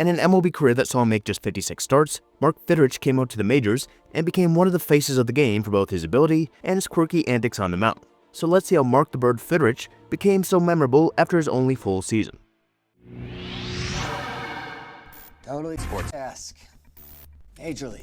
and an MLB career that saw him make just 56 starts, Mark Fidrych came out to the majors and became one of the faces of the game for both his ability and his quirky antics on the mound. So let's see how Mark the Bird Fidrych became so memorable after his only full season. Totally sports-esque. Major League.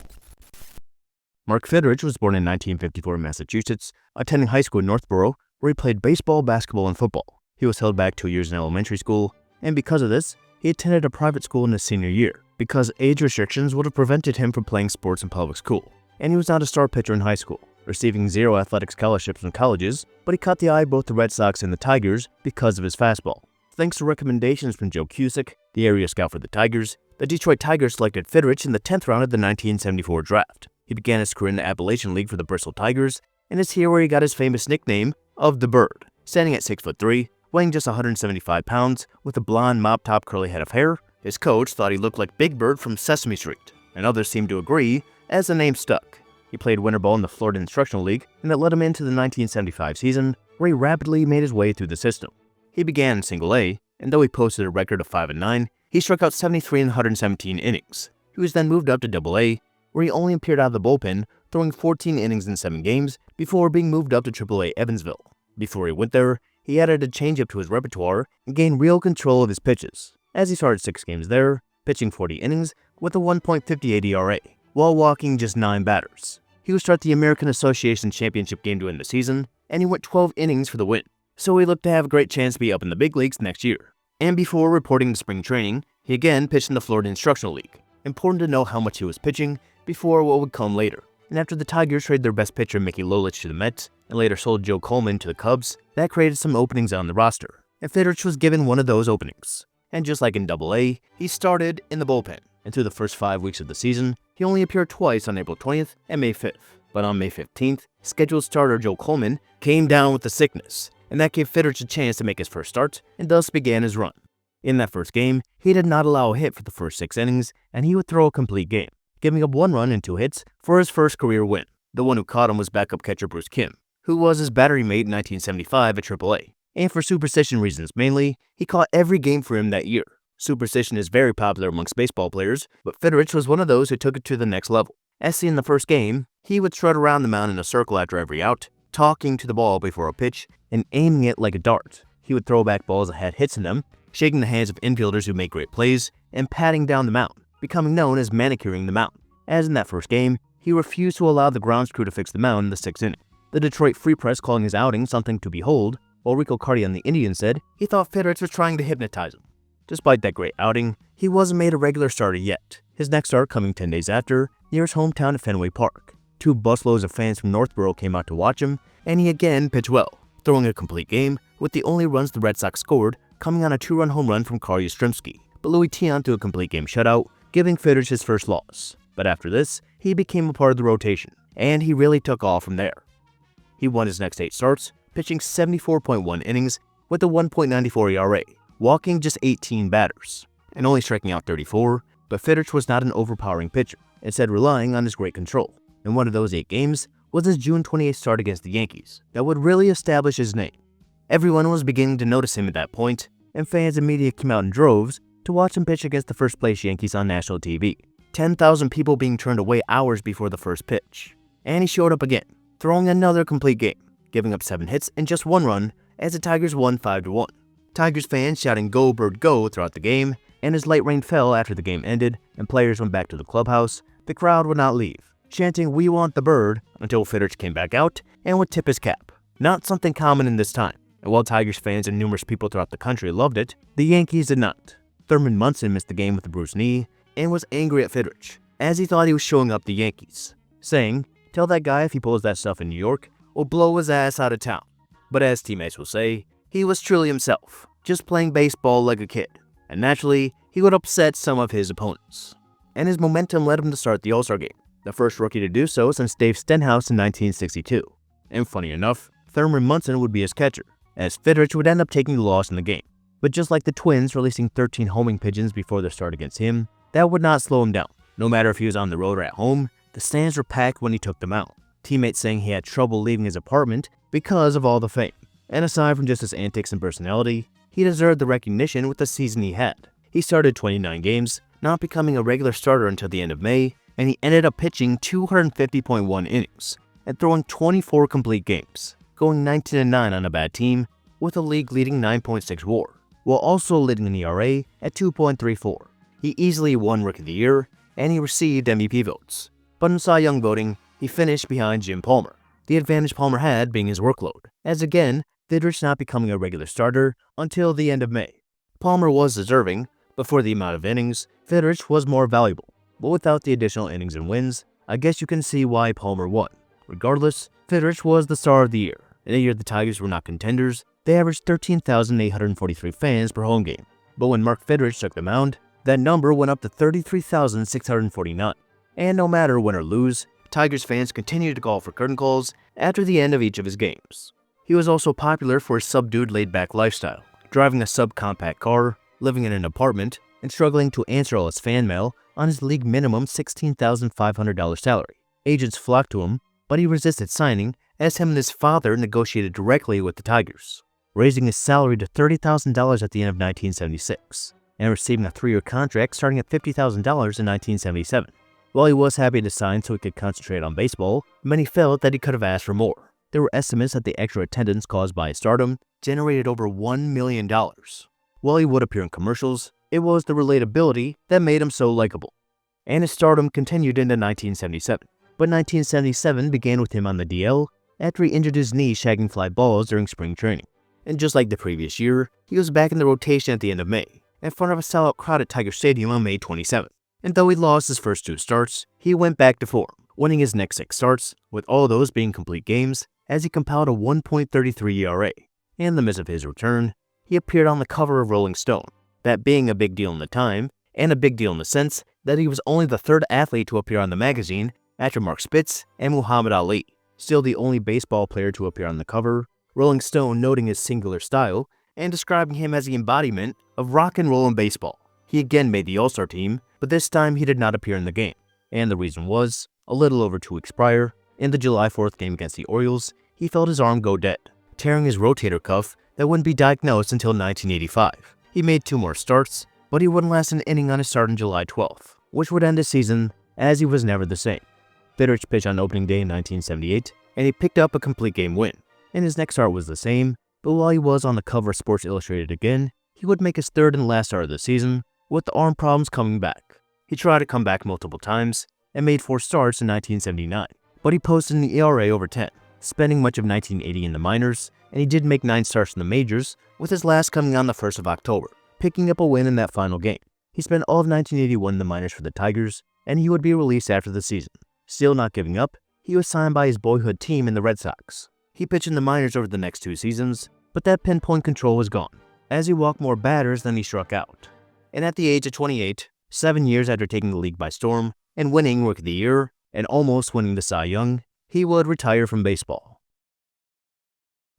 Mark Fidrych was born in 1954 in Massachusetts, attending high school in Northborough, where he played baseball, basketball, and football. He was held back 2 years in elementary school, and because of this, he attended a private school in his senior year, because age restrictions would have prevented him from playing sports in public school. And he was not a star pitcher in high school, receiving 0 athletic scholarships in colleges, but he caught the eye of both the Red Sox and the Tigers because of his fastball. Thanks to recommendations from Joe Cusick, the area scout for the Tigers, the Detroit Tigers selected Fidrych in the 10th round of the 1974 draft. He began his career in the Appalachian League for the Bristol Tigers, and it's here where he got his famous nickname of the Bird. Standing at 6'3", weighing just 175 pounds, with a blonde mop-top curly head of hair, his coach thought he looked like Big Bird from Sesame Street, and others seemed to agree as the name stuck. He played winter ball in the Florida Instructional League, and that led him into the 1975 season, where he rapidly made his way through the system. He began in Single A, and though he posted a record of 5-9, he struck out 73 in 117 innings. He was then moved up to Double A, where he only appeared out of the bullpen, throwing 14 innings in 7 games before being moved up to Triple A Evansville. Before he went there, he added a changeup to his repertoire and gained real control of his pitches, as he started 6 games there, pitching 40 innings with a 1.58 ERA, while walking just 9 batters. He would start the American Association Championship game to end the season, and he went 12 innings for the win, so he looked to have a great chance to be up in the big leagues next year. And before reporting to spring training, he again pitched in the Florida Instructional League. Important to know how much he was pitching before what would come later. And after the Tigers traded their best pitcher Mickey Lolich to the Mets, and later sold Joe Coleman to the Cubs, that created some openings on the roster, and Fidrych was given one of those openings. And just like in Double A, he started in the bullpen, and through the first 5 weeks of the season, he only appeared twice on April 20th and May 5th. But on May 15th, scheduled starter Joe Coleman came down with the sickness, and that gave Fidrych a chance to make his first start, and thus began his run. In that first game, he did not allow a hit for the first 6 innings, and he would throw a complete game, giving up 1 run and 2 hits for his first career win. The one who caught him was backup catcher Bruce Kim, who was his battery mate in 1975 at AAA. And for superstition reasons mainly, he caught every game for him that year. Superstition is very popular amongst baseball players, but Fidrych was one of those who took it to the next level. As seen in the first game, he would strut around the mound in a circle after every out, talking to the ball before a pitch, and aiming it like a dart. He would throw back balls that had hits in them, shaking the hands of infielders who made great plays, and patting down the mound, becoming known as manicuring the mound. As in that first game, he refused to allow the grounds crew to fix the mound in the 6th inning. The Detroit Free Press calling his outing something to behold, while Rico Carty on the Indians said he thought Fidrych was trying to hypnotize him. Despite that great outing, he wasn't made a regular starter yet, his next start coming 10 days after, near his hometown at Fenway Park. 2 busloads of fans from Northborough came out to watch him, and he again pitched well, throwing a complete game, with the only runs the Red Sox scored coming on a 2-run home run from Carl Yastrzemski. But Louis Tiant threw a complete game shutout, giving Fidrych his first loss. But after this, he became a part of the rotation, and he really took off from there. He won his next 8 starts, pitching 74.1 innings with a 1.94 ERA, walking just 18 batters, and only striking out 34, but Fidrych was not an overpowering pitcher, instead relying on his great control. And one of those 8 games was his June 28th start against the Yankees that would really establish his name. Everyone was beginning to notice him at that point, and fans and media came out in droves to watch him pitch against the first-place Yankees on national TV. 10,000 people being turned away hours before the first pitch. And he showed up again, throwing another complete game, giving up 7 hits and just 1 run as the Tigers won 5-1. Tigers fans shouting "Go Bird Go" throughout the game, and as light rain fell after the game ended and players went back to the clubhouse, the crowd would not leave, chanting "We want the Bird" until Fidrych came back out and would tip his cap. Not something common in this time. And while Tigers fans and numerous people throughout the country loved it, the Yankees did not. Thurman Munson missed the game with a bruised knee and was angry at Fidrych, as he thought he was showing up the Yankees, saying, "Tell that guy if he pulls that stuff in New York, we'll blow his ass out of town." But as teammates will say, he was truly himself, just playing baseball like a kid, and naturally, he would upset some of his opponents. And his momentum led him to start the All-Star game, the first rookie to do so since Dave Stenhouse in 1962. And funny enough, Thurman Munson would be his catcher, as Fidrych would end up taking the loss in the game. But just like the Twins releasing 13 homing pigeons before their start against him, that would not slow him down. No matter if he was on the road or at home, the stands were packed when he took them out. Teammates saying he had trouble leaving his apartment because of all the fame. And aside from just his antics and personality, he deserved the recognition with the season he had. He started 29 games, not becoming a regular starter until the end of May, and he ended up pitching 250.1 innings and throwing 24 complete games, going 19-9 on a bad team with a league-leading 9.6 WAR, while also leading an ERA at 2.34. He easily won Rookie of the Year, and he received MVP votes. But in Cy Young voting, he finished behind Jim Palmer, the advantage Palmer had being his workload, as again, Fidrych not becoming a regular starter until the end of May. Palmer was deserving, but for the amount of innings, Fidrych was more valuable. But without the additional innings and wins, I guess you can see why Palmer won. Regardless, Fidrych was the star of the year. In a year the Tigers were not contenders, they averaged 13,843 fans per home game. But when Mark Fidrych took the mound, that number went up to 33,649. And no matter win or lose, Tigers fans continued to call for curtain calls after the end of each of his games. He was also popular for his subdued laid-back lifestyle, driving a subcompact car, living in an apartment, and struggling to answer all his fan mail on his league minimum $16,500 salary. Agents flocked to him, but he resisted signing as him and his father negotiated directly with the Tigers, raising his salary to $30,000 at the end of 1976, and receiving a 3-year contract starting at $50,000 in 1977. While he was happy to sign so he could concentrate on baseball, many felt that he could have asked for more. There were estimates that the extra attendance caused by his stardom generated over $1 million. While he would appear in commercials, it was the relatability that made him so likable. And his stardom continued into 1977. But 1977 began with him on the DL after he injured his knee shagging fly balls during spring training. And just like the previous year, he was back in the rotation at the end of May, in front of a sellout crowd at Tiger Stadium on May 27th. And though he lost his first 2 starts, he went back to form, winning his next 6 starts, with all those being complete games, as he compiled a 1.33 ERA. In the midst of his return, he appeared on the cover of Rolling Stone, that being a big deal in the time, and a big deal in the sense that he was only the 3rd athlete to appear on the magazine after Mark Spitz and Muhammad Ali. Still the only baseball player to appear on the cover, Rolling Stone noting his singular style and describing him as the embodiment of rock and roll in baseball. He again made the All-Star team, but this time he did not appear in the game. And the reason was, a little over 2 weeks prior, in the July 4th game against the Orioles, he felt his arm go dead, tearing his rotator cuff that wouldn't be diagnosed until 1985. He made 2 more starts, but he wouldn't last an inning on his start on July 12th, which would end his season as he was never the same. Fidrych pitched on opening day in 1978, and he picked up a complete game win. And his next start was the same, but while he was on the cover of Sports Illustrated again, he would make his 3rd and last start of the season, with the arm problems coming back. He tried to come back multiple times, and made 4 starts in 1979, but he posted an ERA over 10, spending much of 1980 in the minors, and he did make 9 starts in the majors, with his last coming on the 1st of October, picking up a win in that final game. He spent all of 1981 in the minors for the Tigers, and he would be released after the season. Still not giving up, he was signed by his boyhood team in the Red Sox. He pitched in the minors over the next 2 seasons, but that pinpoint control was gone, as he walked more batters than he struck out. And at the age of 28, 7 years after taking the league by storm and winning Rookie of the Year and almost winning the Cy Young, he would retire from baseball.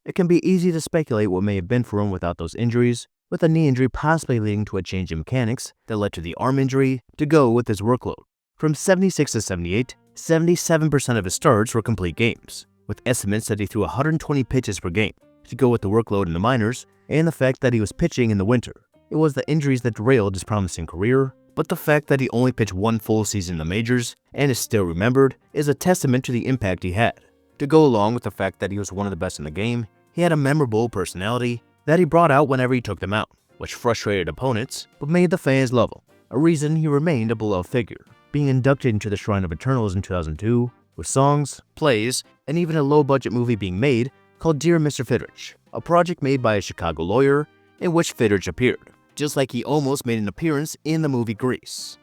It can be easy to speculate what may have been for him without those injuries, with a knee injury possibly leading to a change in mechanics that led to the arm injury to go with his workload. From 76 to 78, 77% of his starts were complete games, with estimates that he threw 120 pitches per game to go with the workload in the minors and the fact that he was pitching in the winter. It was the injuries that derailed his promising career, but the fact that he only pitched 1 full season in the majors and is still remembered is a testament to the impact he had. To go along with the fact that he was one of the best in the game, he had a memorable personality that he brought out whenever he took them out, which frustrated opponents but made the fans love him, a reason he remained a beloved figure, being inducted into the Shrine of Eternals in 2002, with songs, plays, and even a low-budget movie being made called Dear Mr. Fidrych, a project made by a Chicago lawyer in which Fidrych appeared, just like he almost made an appearance in the movie Grease.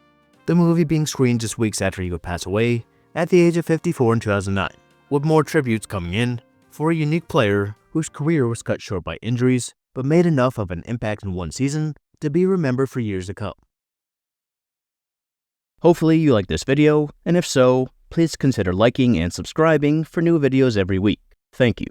The movie being screened just weeks after he would pass away at the age of 54 in 2009, with more tributes coming in for a unique player whose career was cut short by injuries but made enough of an impact in 1 season to be remembered for years to come. Hopefully you liked this video, and if so, please consider liking and subscribing for new videos every week. Thank you.